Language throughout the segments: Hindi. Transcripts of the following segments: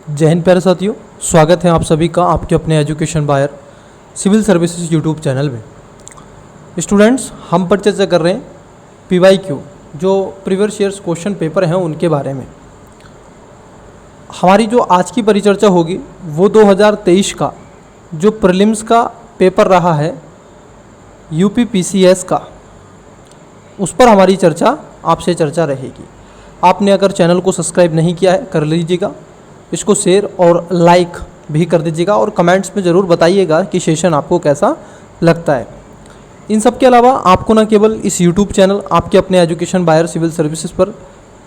जय हिंद प्यारे साथियों, स्वागत है आप सभी का आपके अपने एजुकेशन बायर सिविल सर्विसेज यूट्यूब चैनल में। स्टूडेंट्स, हम पर चर्चा कर रहे हैं PYQ जो प्रीवियस ईयर्स क्वेश्चन पेपर हैं उनके बारे में। हमारी जो आज की परिचर्चा होगी वो 2023 का जो प्रीलिम्स का पेपर रहा है UP PCS का, उस पर हमारी चर्चा आपसे चर्चा रहेगी। आपने अगर चैनल को सब्सक्राइब नहीं किया है कर लीजिएगा, इसको शेयर और लाइक भी कर दीजिएगा और कमेंट्स में ज़रूर बताइएगा कि सेशन आपको कैसा लगता है। इन सब के अलावा आपको न केवल इस यूट्यूब चैनल आपके अपने एजुकेशन बायर सिविल सर्विसेज पर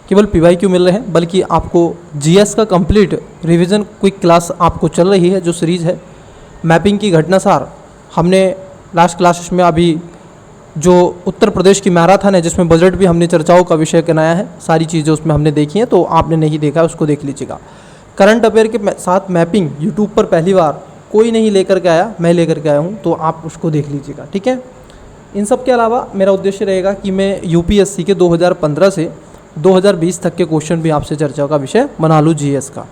केवल PYQ मिल रहे हैं, बल्कि आपको GS का कंप्लीट रिवीजन क्विक क्लास आपको चल रही है, जो सीरीज़ है मैपिंग की घटनासार। हमने लास्ट क्लासेस में अभी जो उत्तर प्रदेश की मैराथन है जिसमें बजट भी हमने चर्चाओं का विषय बनाया है, सारी चीज़ें उसमें हमने देखी हैं, तो आपने नहीं देखा है उसको देख लीजिएगा। करंट अफेयर के साथ मैपिंग यूट्यूब पर पहली बार कोई नहीं लेकर के आया, मैं लेकर के आया हूँ, तो आप उसको देख लीजिएगा, ठीक है। इन सब के अलावा मेरा उद्देश्य रहेगा कि मैं UPSC के 2015 से 2020 तक के क्वेश्चन भी आपसे चर्चा का विषय बना लूँ GS का।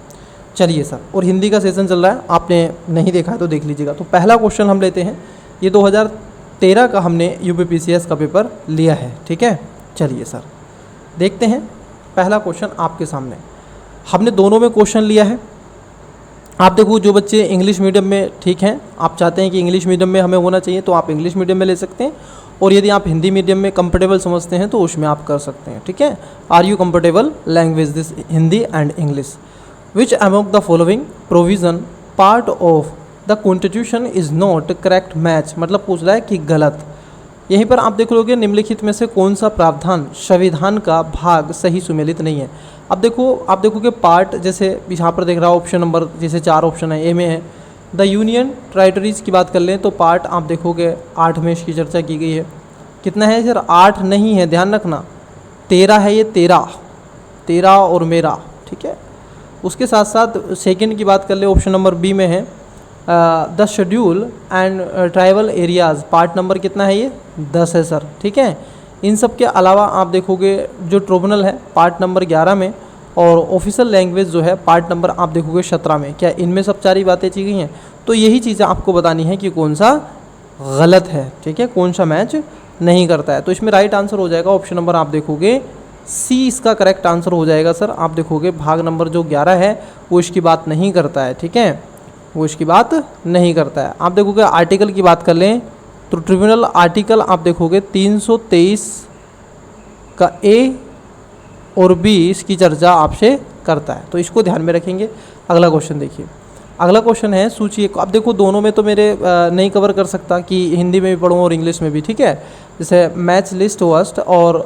चलिए सर, और हिंदी का सेशन चल रहा है, आपने नहीं देखा है तो देख लीजिएगा। तो पहला क्वेश्चन हम लेते हैं, ये 2013 का हमने UP PCS का पेपर लिया है, ठीक है। चलिए सर देखते हैं पहला क्वेश्चन आपके सामने। हमने दोनों में क्वेश्चन लिया है। आप देखो, जो बच्चे इंग्लिश मीडियम में ठीक हैं, आप चाहते हैं कि इंग्लिश मीडियम में हमें होना चाहिए तो आप इंग्लिश मीडियम में ले सकते हैं, और यदि आप हिंदी मीडियम में कंफर्टेबल समझते हैं तो उसमें आप कर सकते हैं, ठीक है। Are you comfortable language this Hindi and English? Which among the following provision part of the constitution is not correct match, मतलब पूछ रहा है कि गलत। यहीं पर आप देख लोगे निम्नलिखित में से कौन सा प्रावधान संविधान का भाग सही सुमेलित नहीं है। अब देखोगे पार्ट, जैसे यहाँ पर देख रहा हूँ ऑप्शन नंबर, जैसे 4 ऑप्शन है, ए में है द यूनियन टेरिटरीज की बात कर लें तो पार्ट आप देखोगे 8 में इसकी चर्चा की गई है। कितना है सर? 8 नहीं है, ध्यान रखना, 13 है ये, 13 और मेरा, ठीक है। उसके साथ साथ सेकंड की बात कर ले, ऑप्शन नंबर बी में है the schedule and tribal areas, part number कितना है ये? 10 है सर, ठीक है। इन सब के अलावा आप देखोगे जो ट्रिब्यूनल है पार्ट नंबर 11 में, और ऑफिशियल लैंग्वेज जो है पार्ट नंबर आप देखोगे 17 में। क्या इनमें सब सारी बातें की गई हैं? तो यही चीज़ें आपको बतानी है कि कौन सा गलत है, ठीक है, कौन सा मैच नहीं करता है। तो इसमें राइट आंसर हो जाएगा ऑप्शन नंबर आप देखोगे सी, इसका करेक्ट आंसर हो जाएगा सर। आप देखोगे भाग नंबर जो 11 है वो इसकी बात नहीं करता है, ठीक है, वो इसकी बात नहीं करता है। आप देखोगे आर्टिकल की बात कर लें तो ट्रिब्यूनल आर्टिकल आप देखोगे 323 का ए और बी इसकी चर्चा आपसे करता है, तो इसको ध्यान में रखेंगे। अगला क्वेश्चन देखिए, अगला क्वेश्चन है सूचिए। अब देखो दोनों में तो मेरे नहीं कवर कर सकता कि हिंदी में भी पढ़ूँ और इंग्लिश में भी, ठीक है। जैसे मैच लिस्ट फर्स्ट और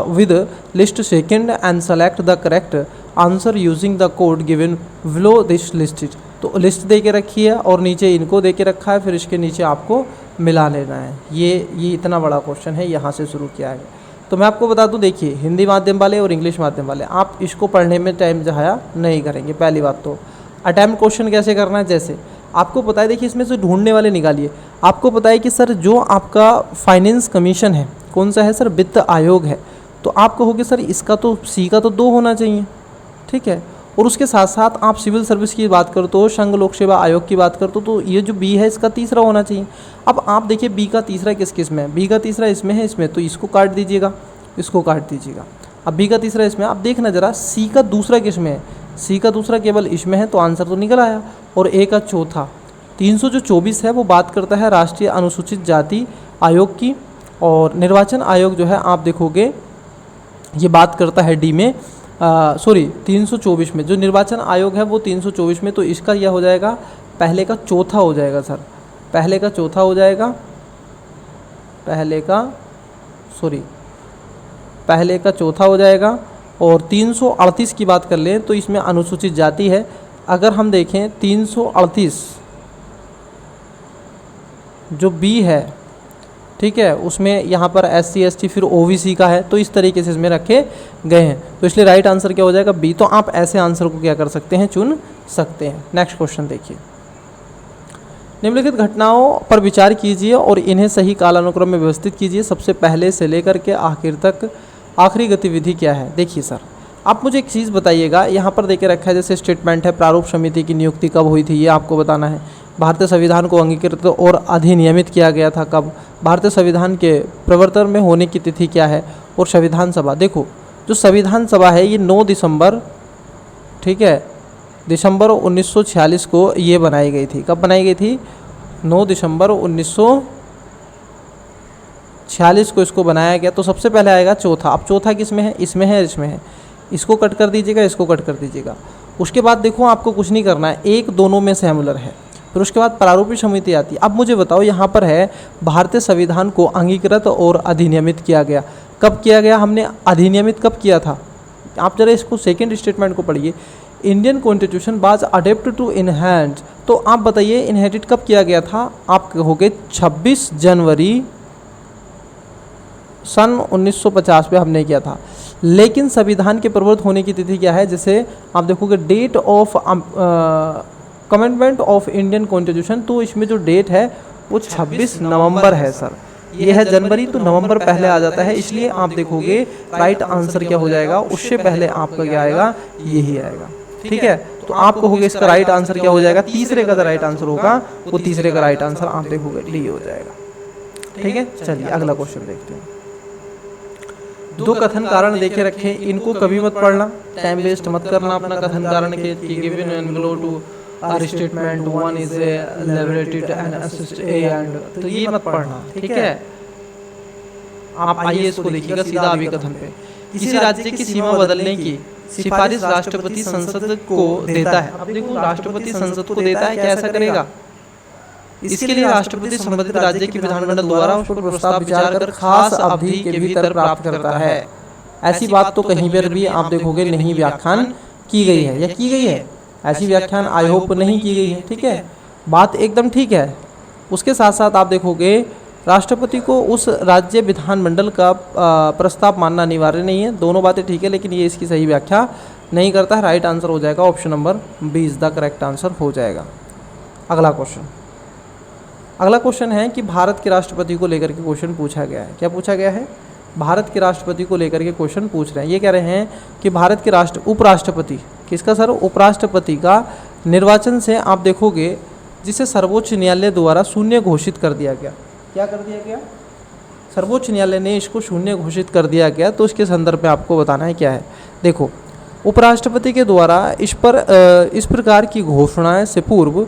with list second and select the correct answer using the code given below this list. तो लिस्ट दे के रखी है और नीचे इनको दे के रखा है, फिर इसके नीचे आपको मिला लेना है। ये इतना बड़ा क्वेश्चन है, यहाँ से शुरू किया है। तो मैं आपको बता दूं, देखिए हिंदी माध्यम वाले और इंग्लिश माध्यम वाले आप इसको पढ़ने में टाइम ज़ाया नहीं करेंगे। पहली बात तो अटैम्प्ट क्वेश्चन कैसे करना है, जैसे आपको पता है, देखिए इसमें से ढूंढने वाले निकालिए। आपको पता है कि सर जो आपका फाइनेंस कमीशन है कौन सा है सर? वित्त आयोग है। तो आप कहोगे सर इसका तो सी का तो 2 होना चाहिए, ठीक है। और उसके साथ साथ आप सिविल सर्विस की बात करते हो, संघ लोक सेवा आयोग की बात करते हो, तो ये जो बी है इसका तीसरा होना चाहिए। अब आप देखिए बी का तीसरा किस में है? बी का तीसरा इसमें है, इसमें, तो इसको काट दीजिएगा, इसको काट दीजिएगा। अब बी का तीसरा इसमें, आप देखना जरा सी का दूसरा किस में है? सी का दूसरा केवल इसमें है, तो आंसर तो निकल आया। और ए का चौथा 324 है, वो बात करता है राष्ट्रीय अनुसूचित जाति आयोग की, और निर्वाचन आयोग जो है आप देखोगे ये बात करता है डी में, 324 में। जो निर्वाचन आयोग है वो 324 में, तो इसका यह हो जाएगा पहले का चौथा हो जाएगा सर, पहले का चौथा हो जाएगा, पहले का चौथा हो जाएगा। और 338 की बात कर लें तो इसमें अनुसूचित जाति है। अगर हम देखें 338 जो बी है, ठीक है, उसमें यहाँ पर SC ST फिर OBC का है, तो इस तरीके से इसमें रखे गए हैं। तो इसलिए राइट आंसर क्या हो जाएगा? बी। तो आप ऐसे आंसर को क्या कर सकते हैं? चुन सकते हैं। नेक्स्ट क्वेश्चन देखिए, निम्नलिखित घटनाओं पर विचार कीजिए और इन्हें सही कालानुक्रम में व्यवस्थित कीजिए। सबसे पहले से लेकर के आखिर तक आखिरी गतिविधि क्या है? देखिए सर, आप मुझे एक चीज़ बताइएगा, यहाँ पर देके रखा है जैसे स्टेटमेंट है, प्रारूप समिति की नियुक्ति कब हुई थी ये आपको बताना है। भारतीय संविधान को अंगीकृत और अधिनियमित किया गया था कब, भारतीय संविधान के प्रवर्तन में होने की तिथि क्या है, और संविधान सभा। देखो जो संविधान सभा है ये 9 दिसंबर, ठीक है, दिसंबर 1946 को ये बनाई गई थी। कब बनाई गई थी? 9 दिसंबर 1946 को इसको बनाया गया। तो सबसे पहले आएगा चौथा। अब चौथा किस में है? इसमें है, इसमें है। इसको कट कर दीजिएगा, इसको कट कर दीजिएगा। उसके बाद देखो आपको कुछ नहीं करना है, एक दोनों में से हेमुलर है। फिर उसके बाद प्रारूपिक समिति आती है। अब मुझे बताओ यहाँ पर है भारतीय संविधान को अंगीकृत और अधिनियमित किया गया। कब किया गया? हमने अधिनियमित कब किया था? आप जरा इसको सेकेंड स्टेटमेंट को पढ़िए। Indian constitution was adept to inherent. तो आप बताइए इनहेरिट कब किया गया था? आप कहोगे 26 जनवरी सन 1950 पे हमने किया था। लेकिन संविधान के प्रवर्तित होने की तिथि क्या है? जैसे आप देखोगे date of commencement of Indian constitution, तो इसमें जो डेट है वो 26 नवंबर है सर। ये है जनवरी, तो नवंबर पहले आ जाता है, इसलिए आप देखोगे राइट आंसर क्या हो जाएगा? उससे पहले आपका क्या आएगा? यही आएगा। ठीक है, तो आप कहोगे इसका राइट आंसर क्या हो जाएगा? तीसरे का राइट आंसर होगा, वो तीसरे का राइट आंसर आप देखोगे डी हो जाएगा। ठीक है, चलिए अगला क्वेश्चन देखते हैं। दो कथन कारण देखे रखे, इनको कभी मत पढ़ना, टाइम वेस्ट मत करना अपना कथन कारण के। Given and below two are statement, one is elaborated and assist a and, तो ये मत पढ़ना। ठीक है, आप आइए इसको देखिएगा सीधा अभिकथन पे। किसी राज्य की सीमा बदलने की सिफारिश राष्ट्रपति संसद को देता है। अब देखो राष्ट्रपति संसद को देता है, क्या ऐसा करेगा? इसके लिए राष्ट्रपति संबंधित राज्य की विधानमंडल द्वारा उस पर प्रस्ताव विचार कर खास अवधि के भीतर प्राप्त करता है। ऐसी बात तो कहीं पर भी आप देखोगे नहीं व्याख्यान की गई है, या की गई है? ऐसी व्याख्यान आई होप नहीं की गई है। ठीक है, बात एकदम ठीक है। उसके साथ साथ आप देखोगे राष्ट्रपति को उस राज्य विधानमंडल का प्रस्ताव मानना अनिवार्य नहीं है। दोनों बातें ठीक है, लेकिन ये इसकी सही व्याख्या नहीं करता है। राइट आंसर हो जाएगा option number 20 the correct answer हो जाएगा। अगला क्वेश्चन है कि भारत के राष्ट्रपति को लेकर के क्वेश्चन पूछा गया है। क्या पूछा गया है? भारत के राष्ट्रपति को लेकर के क्वेश्चन पूछ रहे हैं। ये कह रहे हैं कि भारत के उपराष्ट्रपति, किसका सर? उपराष्ट्रपति का निर्वाचन से आप देखोगे जिसे सर्वोच्च न्यायालय द्वारा शून्य घोषित कर दिया गया। क्या कर दिया गया? सर्वोच्च न्यायालय ने इसको शून्य घोषित कर दिया गया। तो इसके संदर्भ में आपको बताना है क्या है। देखो, उपराष्ट्रपति के द्वारा इस प्रकार की घोषणाएं से पूर्व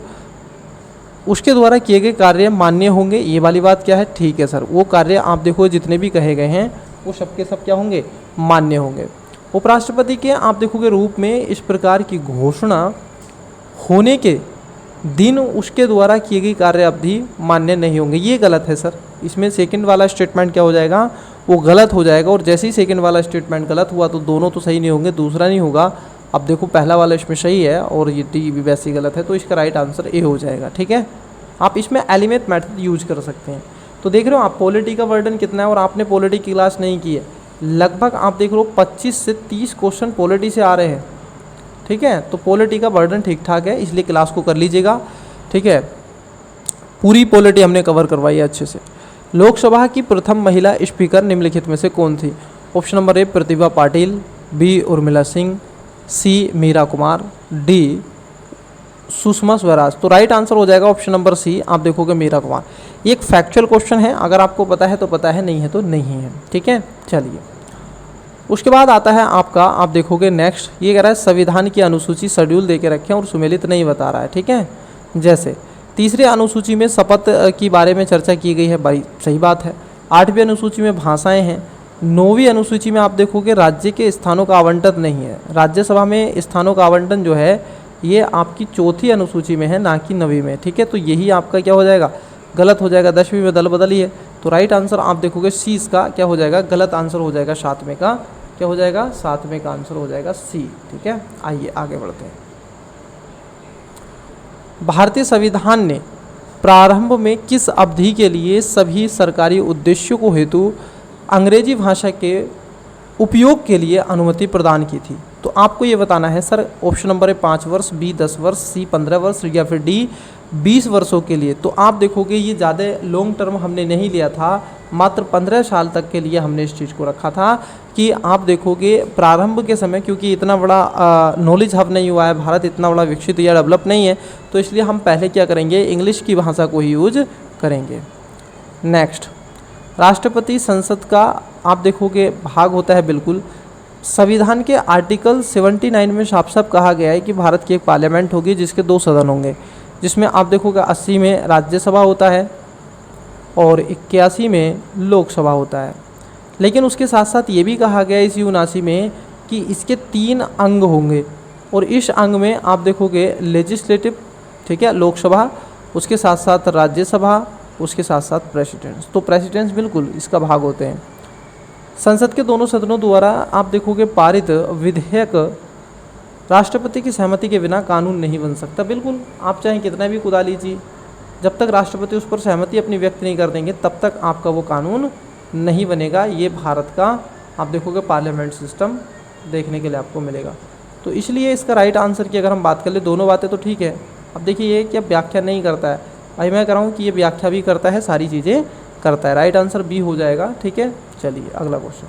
उसके द्वारा किए गए कार्य मान्य होंगे। ये वाली बात क्या है? ठीक है सर, वो कार्य आप देखो जितने भी कहे गए हैं वो सबके सब क्या होंगे? मान्य होंगे। उपराष्ट्रपति के आप देखोगे रूप में इस प्रकार की घोषणा होने के दिन उसके द्वारा की गई कार्य अवधि मान्य नहीं होंगे। ये गलत है सर। इसमें सेकंड वाला स्टेटमेंट क्या हो जाएगा? वो गलत हो जाएगा। और जैसे ही सेकंड वाला स्टेटमेंट गलत हुआ तो दोनों तो सही नहीं होंगे, दूसरा नहीं होगा। अब देखो पहला वाला इसमें सही है और ये डी भी वैसे ही गलत है, तो इसका राइट आंसर ए हो जाएगा। ठीक है, आप इसमें एलिमेंट मेथड यूज कर सकते हैं। तो देख रहे हो आप पॉलिटी का वर्डन कितना है, और आपने पॉलिटी की क्लास नहीं की है। लगभग आप देख रहे हो 25 से 30 क्वेश्चन पॉलिटी से आ रहे हैं। ठीक है, तो पॉलिटी का वर्डन ठीक ठाक है, इसलिए क्लास को कर लीजिएगा। ठीक है, पूरी पॉलिटी हमने कवर करवाई है अच्छे से। लोकसभा की प्रथम महिला स्पीकर निम्नलिखित में से कौन थी? Option number A Pratibha Patil, B Urmila Singh, C Meera Kumar, D Sushma Swaraj. तो राइट आंसर हो जाएगा ऑप्शन नंबर सी, आप देखोगे मीरा कुमार। ये एक फैक्चुअल क्वेश्चन है, अगर आपको पता है तो पता है, नहीं है तो नहीं है। ठीक है, चलिए उसके बाद आता है आपका, आप देखोगे नेक्स्ट, ये कह रहा है संविधान की अनुसूची शेड्यूल दे के रखें और सुमेलित नहीं बता रहा है। ठीक है, जैसे तीसरे अनुसूची में शपथ की बारे में चर्चा की गई है, भाई सही बात है। 8वीं अनुसूची में भाषाएं हैं। 9वीं अनुसूची में आप देखोगे राज्य के स्थानों का आवंटन नहीं है। राज्यसभा में स्थानों का आवंटन जो है ये आपकी 4थी अनुसूची में है, ना कि 9वीं में। ठीक है, तो यही आपका क्या हो जाएगा? गलत हो जाएगा। 10वीं में दल बदली है, तो राइट आंसर आप देखोगे सी इसका क्या हो जाएगा? गलत आंसर हो जाएगा। 7वें का क्या हो जाएगा? 7वें का आंसर हो जाएगा सी। ठीक है, आइए आगे बढ़ते हैं। भारतीय संविधान ने प्रारंभ में किस अवधि के लिए सभी सरकारी उद्देश्यों को हेतु अंग्रेजी भाषा के उपयोग के लिए अनुमति प्रदान की थी? तो आपको ये बताना है सर। ऑप्शन नंबर है 5 वर्ष, बी 10 वर्ष, सी 15 वर्ष, या फिर डी 20 वर्षों के लिए। तो आप देखोगे ये ज़्यादा लॉन्ग टर्म हमने नहीं लिया था, मात्र 15 साल तक के लिए हमने इस चीज़ को रखा था कि आप देखोगे प्रारंभ के समय, क्योंकि इतना बड़ा नॉलेज हब नहीं हुआ है, भारत इतना बड़ा विकसित या डेवलप नहीं है, तो इसलिए हम पहले क्या करेंगे, इंग्लिश की भाषा को ही यूज करेंगे। नेक्स्ट, राष्ट्रपति संसद का आप देखोगे भाग होता है बिल्कुल। संविधान के आर्टिकल 79 में साफ साफ कहा गया है कि भारत की एक पार्लियामेंट होगी जिसके 2 सदन होंगे, जिसमें आप देखोगे 80 में राज्यसभा होता है और 81 में लोकसभा होता है। लेकिन उसके साथ साथ ये भी कहा गया है इस 79 में कि इसके 3 अंग होंगे, और इस अंग में आप देखोगे लेजिस्लेटिव, ठीक है, लोकसभा, उसके साथ साथ राज्यसभा, उसके साथ साथ प्रेसिडेंट्स। तो प्रेसिडेंट्स बिल्कुल इसका भाग होते हैं। संसद के दोनों सदनों द्वारा आप देखोगे पारित विधेयक राष्ट्रपति की सहमति के बिना कानून नहीं बन सकता। बिल्कुल, आप चाहे कितना भी कुदा लीजिए, जब तक राष्ट्रपति उस पर सहमति अपनी व्यक्त नहीं कर देंगे तब तक आपका वो कानून नहीं बनेगा। ये भारत का आप देखोगे पार्लियामेंट सिस्टम देखने के लिए आपको मिलेगा। तो इसलिए इसका राइट आंसर की अगर हम बात कर ले, दोनों बातें तो ठीक है। अब देखिए ये क्या व्याख्या नहीं करता है, भाई मैं कह रहा हूँ कि ये व्याख्या भी करता है, सारी चीज़ें करता है। राइट आंसर बी हो जाएगा, ठीक है। चलिए अगला क्वेश्चन,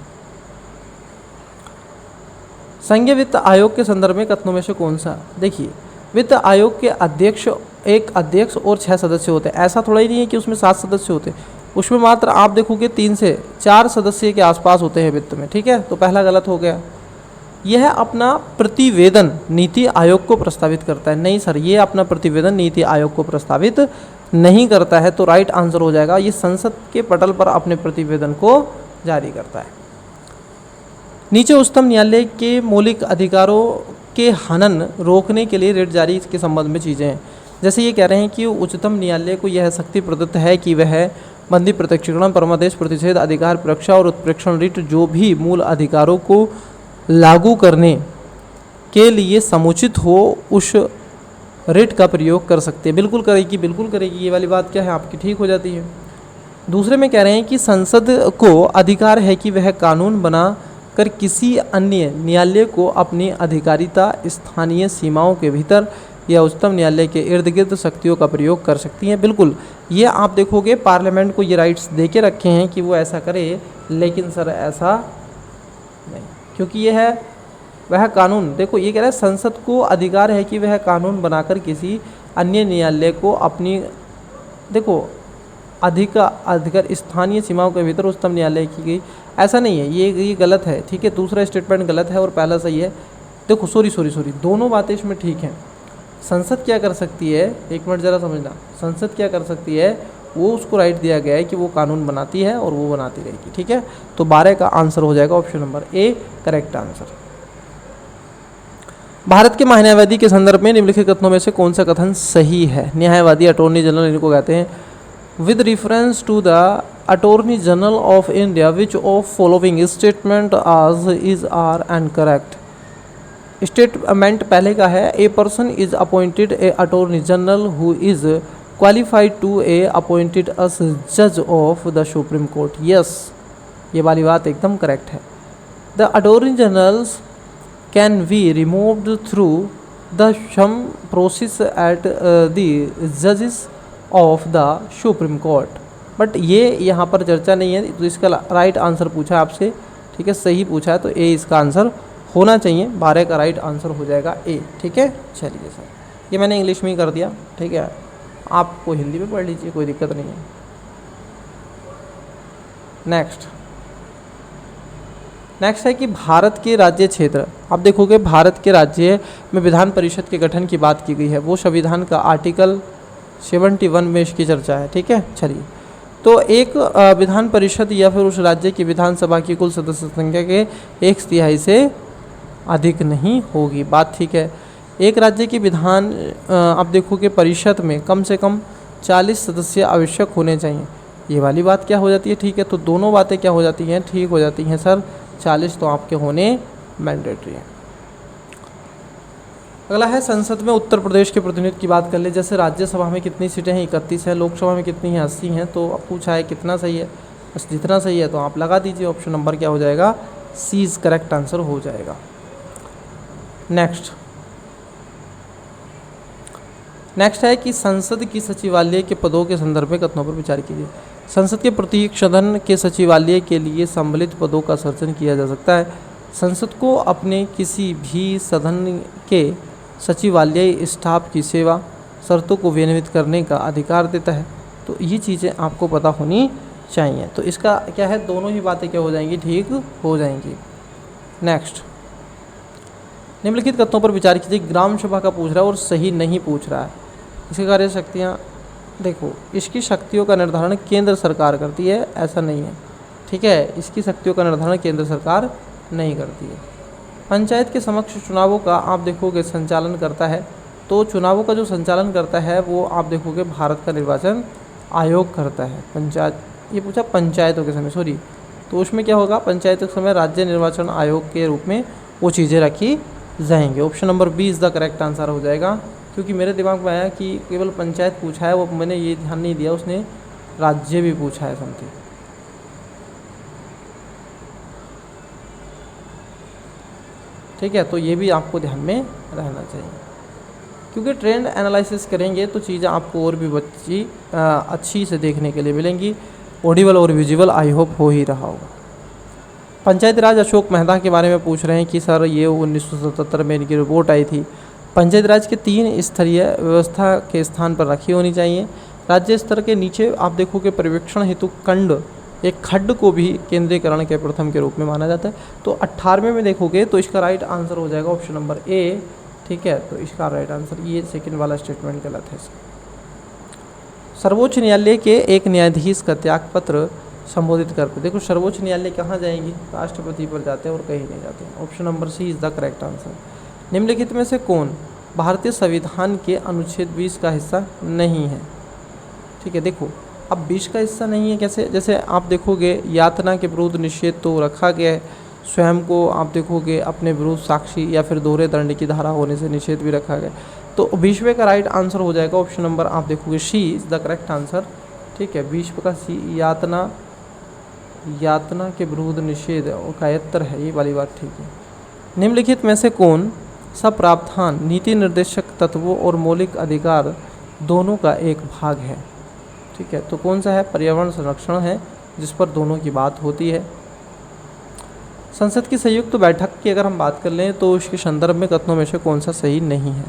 संघीय वित्त आयोग के संदर्भ में कथनों में से कौन सा। देखिए, वित्त आयोग के अध्यक्ष, एक अध्यक्ष और 6 सदस्य होते हैं। ऐसा थोड़ा ही नहीं है कि उसमें 7 सदस्य होते हैं, उसमें मात्र आप देखोगे 3 से 4 सदस्य के आसपास होते हैं वित्त में, ठीक है। तो पहला गलत हो गया। यह अपना प्रतिवेदन नीति आयोग को प्रस्तावित करता है। नहीं सर, ये अपना प्रतिवेदन नीति आयोग को प्रस्तावित नहीं करता है। तो राइट आंसर हो जाएगा, ये संसद के पटल पर अपने प्रतिवेदन को जारी करता है। नीचे उच्चतम न्यायालय के मौलिक अधिकारों के हनन रोकने के लिए रिट जारी के संबंध में चीज़ें हैं। जैसे ये कह रहे हैं कि उच्चतम न्यायालय को यह शक्ति प्रदत्त है कि वह बंदी, प्रत्यक्षीकरण, परमादेश, प्रतिषेध, अधिकार परीक्षा और उत्प्रेक्षण रिट जो भी मूल अधिकारों को लागू करने के लिए समुचित हो उस रिट का प्रयोग कर सकते हैं। बिल्कुल करेगी, बिल्कुल करेगी, ये वाली बात क्या है आपकी ठीक हो जाती है। दूसरे में कह रहे हैं कि संसद को अधिकार है कि वह कानून बना कर किसी अन्य न्यायालय को अपनी अधिकारिता स्थानीय सीमाओं के भीतर या उच्चतम न्यायालय के इर्द गिर्द शक्तियों का प्रयोग कर सकती हैं। बिल्कुल, ये आप देखोगे पार्लियामेंट को ये राइट्स दे के रखे हैं कि वो ऐसा करे, लेकिन सर ऐसा नहीं, क्योंकि ये है वह कानून। देखो ये कह रहा है संसद को अधिकार है कि वह कानून बनाकर किसी अन्य न्यायालय को अपनी, देखो अधिकार स्थानीय सीमाओं के भीतर उच्चतम न्यायालय की गई, ऐसा नहीं है, ये गलत है, ठीक है। दूसरा स्टेटमेंट गलत है और पहला सही है। देखो सॉरी दोनों बातें इसमें ठीक हैं। संसद क्या कर सकती है, एक मिनट ज़रा समझना, संसद क्या कर सकती है, वो उसको राइट दिया गया है कि वो कानून बनाती है और वो बनाती रहेगी, ठीक है। तो 12 का आंसर हो जाएगा option number A correct answer. Bharat के महान्यायवादी के संदर्भ में निम्नलिखित कथनों में से कौन सा कथन सही है। न्यायवादी, अटॉर्नी जनरल इनको कहते हैं। With reference to the attorney general of India which of following statement आज is are and correct. Statement पहले का है, a person is appointed a attorney general who is qualified to a appointed as जज of the supreme court. Yes, ये वाली बात एकदम करेक्ट है। The attorney generals can be removed through the same process at the जजेस of the supreme court. But ये यहाँ पर चर्चा नहीं है, तो इसका राइट आंसर पूछा आपसे, ठीक है, सही पूछा है, तो ए इसका आंसर होना चाहिए। 12 का राइट आंसर हो जाएगा ए, ठीक है। चलिए सर, ये मैंने इंग्लिश में ही कर दिया, ठीक है, आपको हिंदी में पढ़ लीजिए, कोई दिक्कत नहीं है। नेक्स्ट है कि भारत के राज्य क्षेत्र, आप देखोगे भारत के राज्य में विधान परिषद के गठन की बात की गई है, वो संविधान का आर्टिकल 71 में इसकी चर्चा है, ठीक है। चलिए, तो एक विधान परिषद या फिर उस राज्य की विधानसभा की कुल सदस्य संख्या के 1/3 से अधिक नहीं होगी, बात ठीक है। एक राज्य की विधान आप देखोगे परिषद में कम से कम 40 सदस्य आवश्यक होने चाहिए, ये वाली बात क्या हो जाती है, ठीक है। तो दोनों बातें क्या हो जाती हैं, ठीक हो जाती हैं सर। 40 तो आपके होने मैंडेटरी है। अगला है संसद में उत्तर प्रदेश के प्रतिनिधित्व की बात कर ले। जैसे राज्यसभा में कितनी सीटें हैं, 31 है, लोकसभा में कितनी हैं, 80 हैं। तो अब पूछा है कितना सही है, बस जितना सही है तो आप लगा दीजिए। ऑप्शन नंबर क्या हो जाएगा, सी इज करेक्ट आंसर हो जाएगा। नेक्स्ट है कि संसद की सचिवालय के पदों के संदर्भ में कथनों पर विचार कीजिए। संसद के प्रत्येक सदन के सचिवालय के लिए सम्मिलित पदों का सृजन किया जा सकता है। संसद को अपने किसी भी सदन के सचिवालय स्टाफ की सेवा शर्तों को विनियमित करने का अधिकार देता है। तो ये चीज़ें आपको पता होनी चाहिए। तो इसका क्या है, दोनों ही बातें क्या हो जाएंगी, ठीक हो जाएंगी। नेक्स्ट, निम्नलिखित कथनों पर विचार कीजिए। ग्राम सभा का पूछ रहा है और सही नहीं पूछ रहा है। इसकी कार्य शक्तियाँ, देखो इसकी शक्तियों का निर्धारण केंद्र सरकार करती है, ऐसा नहीं है, ठीक है। इसकी शक्तियों का निर्धारण केंद्र सरकार नहीं करती है। पंचायत के समक्ष चुनावों का आप देखोगे संचालन करता है, तो चुनावों का जो संचालन करता है वो आप देखोगे भारत का निर्वाचन आयोग करता है। पंचायत, ये पूछा पंचायतों के समय, सॉरी, तो उसमें क्या होगा, पंचायतों के समय राज्य निर्वाचन आयोग के रूप में वो चीज़ें रखी जाएंगे। Option number B is the correct answer हो जाएगा, क्योंकि मेरे दिमाग में आया कि केवल पंचायत पूछा है, वो मैंने ये ध्यान नहीं दिया उसने राज्य भी पूछा है समथिंग। ठीक है, तो ये भी आपको ध्यान में रहना चाहिए, क्योंकि ट्रेंड एनालिसिस करेंगे तो चीज़ें आपको और भी अच्छी से देखने के लिए मिलेंगी। ऑडिबल और विजुअल आई होप हो ही रहा होगा। पंचायती राज अशोक मेहता के बारे में पूछ रहे हैं कि सर ये 1977 में इनकी रिपोर्ट आई थी। पंचायती राज के 3 स्तरीय व्यवस्था के स्थान पर रखी होनी चाहिए। राज्य स्तर के नीचे आप देखोगे पर्यवेक्षण हेतु एक खड्ड को भी केंद्रीकरण के प्रथम के रूप में माना जाता है। तो 18वें में देखोगे तो इसका राइट आंसर हो जाएगा ऑप्शन नंबर ए, ठीक है। तो इसका राइट आंसर, ये सेकंड वाला स्टेटमेंट गलत है। सर्वोच्च न्यायालय के एक न्यायाधीश का त्यागपत्र संबोधित करते, देखो सर्वोच्च न्यायालय कहाँ जाएंगी, राष्ट्रपति पर जाते हैं और कहीं नहीं जाते। Option number C is the correct answer. निम्नलिखित में से कौन भारतीय संविधान के अनुच्छेद 20 का हिस्सा नहीं है, ठीक है। देखो अब 20 का हिस्सा नहीं है कैसे, जैसे आप देखोगे यातना के विरुद्ध निषेध तो रखा गया है, स्वयं को आप देखोगे अपने विरुद्ध साक्षी या फिर दोहरे दंड की धारा होने से निषेध भी रखा गया। तो 20वें का राइट आंसर हो जाएगा ऑप्शन नंबर, आप देखोगे सी इज़ द करेक्ट आंसर, ठीक है। 20 का सी, यातना के विरुद्ध निषेध और कायत्तर है, ये वाली बात ठीक है। निम्नलिखित में से कौन सा प्रावधान नीति निर्देशक तत्वों और मौलिक अधिकार दोनों का एक भाग है, ठीक है। तो कौन सा है, पर्यावरण संरक्षण है, जिस पर दोनों की बात होती है। संसद की संयुक्त बैठक की अगर हम बात कर लें तो उसके संदर्भ में कथनों में से कौन सा सही नहीं है।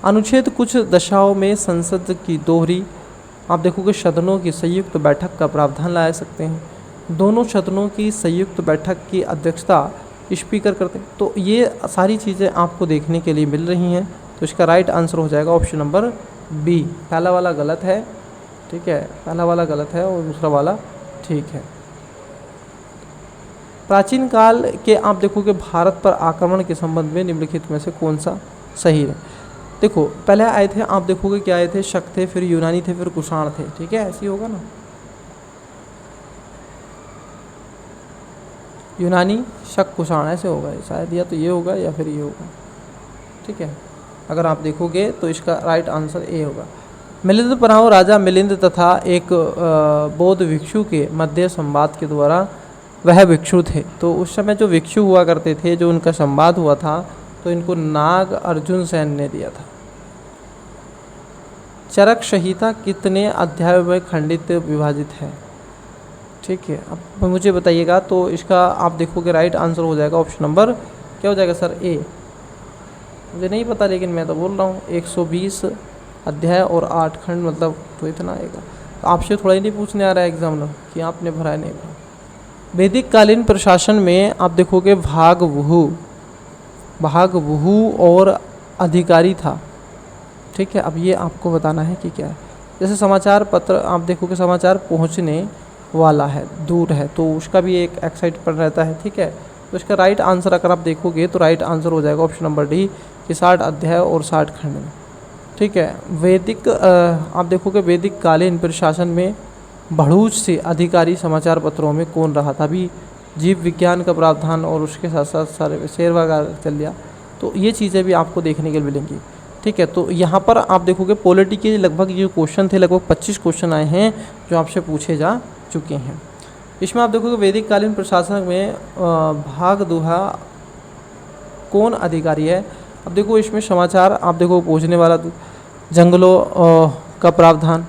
अनुच्छेद कुछ दशाओं में संसद की दोहरी आप देखोगे सदनों की संयुक्त बैठक का प्रावधान ला सकते हैं। दोनों सदनों की संयुक्त बैठक की अध्यक्षता स्पीकर करते हैं। तो ये सारी चीज़ें आपको देखने के लिए मिल रही हैं। तो इसका राइट आंसर हो जाएगा ऑप्शन नंबर बी। पहला वाला गलत है, ठीक है, पहला वाला गलत है और दूसरा वाला ठीक है। प्राचीन काल के आप देखोगे भारत पर आक्रमण के संबंध में निम्नलिखित में से कौन सा सही है। देखो पहले आए थे, आप देखोगे क्या आए थे, शक थे, फिर यूनानी थे, फिर कुषाण थे, ठीक है, ऐसे ही होगा ना, यूनानी शक कुषाण ऐसे होगा शायद, या तो ये होगा या फिर ये होगा, ठीक है। अगर आप देखोगे तो इसका राइट आंसर ए होगा। मिलिंद पराव राजा मिलिंद तथा एक बौद्ध भिक्षु के मध्य संवाद के द्वारा वह भिक्षु थे। तो उस समय जो भिक्षु हुआ करते थे, जो उनका संवाद हुआ था, तो इनको नाग अर्जुन सेन ने दिया था। चरक संहिता कितने अध्यायों में खंडित विभाजित है, ठीक है। अब मुझे बताइएगा, तो इसका आप देखोगे राइट आंसर हो जाएगा ऑप्शन नंबर क्या हो जाएगा सर, ए। मुझे नहीं पता लेकिन मैं तो बोल रहा हूँ 120 अध्याय और 8 खंड, मतलब तो इतना आएगा। तो आपसे थोड़ा ही नहीं पूछने आ रहा है एग्जामिनर कि आपने भरा है नहीं भरा। वैदिक कालीन प्रशासन में आप देखोगे भाग बहु और अधिकारी था, ठीक है। अब ये आपको बताना है कि क्या है। जैसे समाचार पत्र आप देखोगे समाचार पहुंचने वाला है, दूर है, तो उसका भी एक एक्साइट पर रहता है, ठीक है। तो इसका राइट आंसर अगर आप देखोगे तो राइट आंसर हो जाएगा ऑप्शन नंबर डी कि 60 अध्याय और 60 खंड में, ठीक है। वैदिक आप देखोगे वैदिक कालीन प्रशासन में भड़ूच से अधिकारी समाचार पत्रों में कौन रहा था। अभी जीव विज्ञान का प्रावधान और उसके साथ साथ सारे शेरवा का चल लिया, तो ये चीज़ें भी आपको देखने के लिए मिलेंगी, ठीक है। तो यहाँ पर आप देखोगे पॉलिटी के लगभग ये क्वेश्चन थे, लगभग 25 क्वेश्चन आए हैं जो आपसे पूछे जा चुके हैं। इसमें आप देखोगे वैदिक कालीन प्रशासन में भाग दुहा कौन अधिकारी है। अब देखो इसमें समाचार आप देखो पहुँचने वाला, जंगलों का प्रावधान,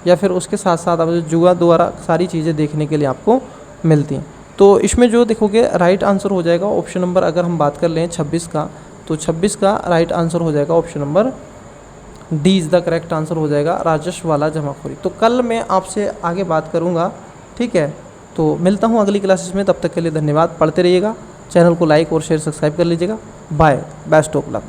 या फिर उसके साथ साथ आप जुआ द्वारा सारी चीज़ें देखने के लिए आपको मिलती हैं। तो इसमें जो देखोगे राइट आंसर हो जाएगा ऑप्शन नंबर, अगर हम बात कर लें 26 का, तो 26 का राइट आंसर हो जाएगा option number D is the correct answer हो जाएगा, राजस्व वाला जमाखोरी। तो कल मैं आपसे आगे बात करूँगा, ठीक है। तो मिलता हूँ अगली क्लासेस में, तब तक के लिए धन्यवाद। पढ़ते रहिएगा, चैनल को लाइक और शेयर सब्सक्राइब कर लीजिएगा। Bye, best of luck.